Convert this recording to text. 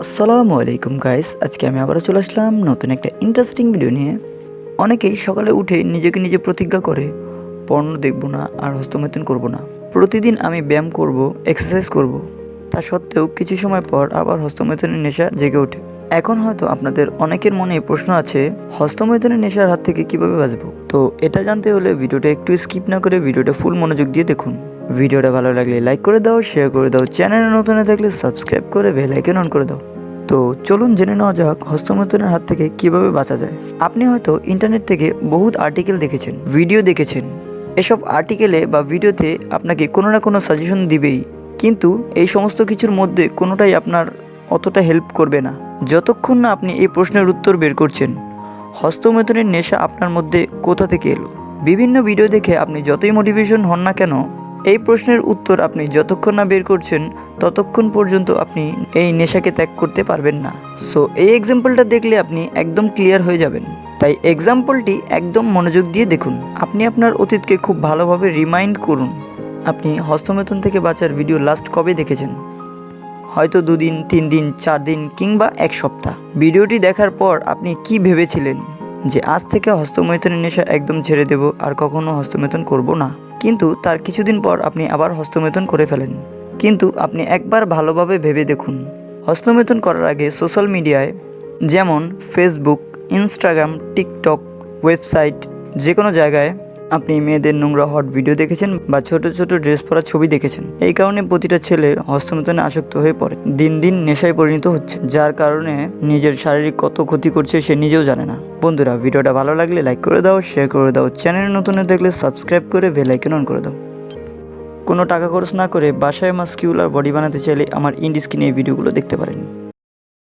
আসসালামু আলাইকুম গাইস, আজকে আমি আবারও চলে আসলাম নতুন একটা ইন্টারেস্টিং ভিডিও নিয়ে। অনেকেই সকালে উঠে নিজেকে নিজে প্রতিজ্ঞা করে পর্ন দেখব না আর হস্তমৈথুন করব না। প্রতিদিন আমি ব্যায়াম করব, এক্সারসাইজ করব, তা সত্ত্বেও কিছু সময় পর আবার হস্তমৈথুনের নেশা জেগে ওঠে। এখন হয়তো আপনাদের অনেকের মনে প্রশ্ন আছে, হস্তমৈথুনের নেশার হাত থেকে কিভাবে বাঁচবো। তো এটা জানতে হলে ভিডিওটা একটু স্কিপ না করে ভিডিওটা ফুল মনোযোগ দিয়ে দেখুন। ভিডিওটা ভালো লাগলে লাইক করে দাও, শেয়ার করে দাও, চ্যানেলে নতুন হয়ে থাকলে সাবস্ক্রাইব করে বেল আইকন অন করে দাও। তো চলুন জেনে নেওয়া যাক হস্তমৈথুনের হাত থেকে কিভাবে বাঁচা যায়। আপনি হয়তো ইন্টারনেট থেকে বহুত আর্টিকেল দেখেছেন, ভিডিও দেখেছেন। এসব আর্টিকেলে বা ভিডিওতে আপনাকে কোনো না কোনো সাজেশন দিবেই, কিন্তু এই সমস্ত কিছুর মধ্যে কোনোটাই আপনার অতটা হেল্প করবে না যতক্ষণ না আপনি এই প্রশ্নের উত্তর বের করছেন, হস্তমৈথুনের নেশা আপনার মধ্যে কোথা থেকে এলো। বিভিন্ন ভিডিও দেখে আপনি যতই মোটিভেশন হন না কেন, এই প্রশ্নের উত্তর আপনি যতক্ষণ না বের করছেন ততক্ষণ পর্যন্ত আপনি এই নেশাকে ত্যাগ করতে পারবেন না। সো এই এক্সাম্পলটা দেখলে আপনি একদম ক্লিয়ার হয়ে যাবেন। তাই এক্সাম্পলটি একদম মনোযোগ দিয়ে দেখুন। আপনি আপনার অতীতকে খুব ভালোভাবে রিমাইন্ড করুন। আপনি হস্তমৈথুন থেকে বাঁচার ভিডিও লাস্ট কবে দেখেছেন? হয়তো 2 দিন, 3 দিন, 4 দিন কিংবা 1 সপ্তাহ। ভিডিওটি দেখার পর আপনি কি ভেবেছিলেন? যে আজ থেকে হস্তমৈথুনের নেশা একদম ছেড়ে দেব, আর কখনো হস্তমৈথুন করব না। কিন্তু তার কিছুদিন পর আপনি আবার হস্তমৈথুন করে ফেলেন। কিন্তু আপনি একবার ভালোভাবে ভেবে দেখুন, হস্তমৈথুন করার আগে সোশ্যাল মিডিয়ায় যেমন ফেসবুক, ইনস্টাগ্রাম, টিকটক, ওয়েবসাইট, যে কোনো জায়গায় আপনি মেয়েদের নোংরা হট ভিডিও দেখেছেন বা ছোট ছোট ড্রেস পরা ছবি দেখেছেন। এই কারণে প্রতিটা ছেলে হস্তমৈথুনে আসক্ত হয়ে পড়ে, দিন দিন নেশায় পরিণত হচ্ছে, যার কারণে নিজের শারীরিক কত ক্ষতি করছে সে নিজেও জানে না। বন্ধুরা, ভিডিওটা ভালো লাগলে লাইক করে দাও, শেয়ার করে দাও, চ্যানেলে নতুন হয়ে দেখলে সাবস্ক্রাইব করে বেল আইকন অন করে দাও। কোনো টাকা খরচ না করে বাসায় মাস্কিউলার বডি বানাতে চাইলে আমার ইন্ড স্ক্রিনে এই ভিডিওগুলো দেখতে পারেন।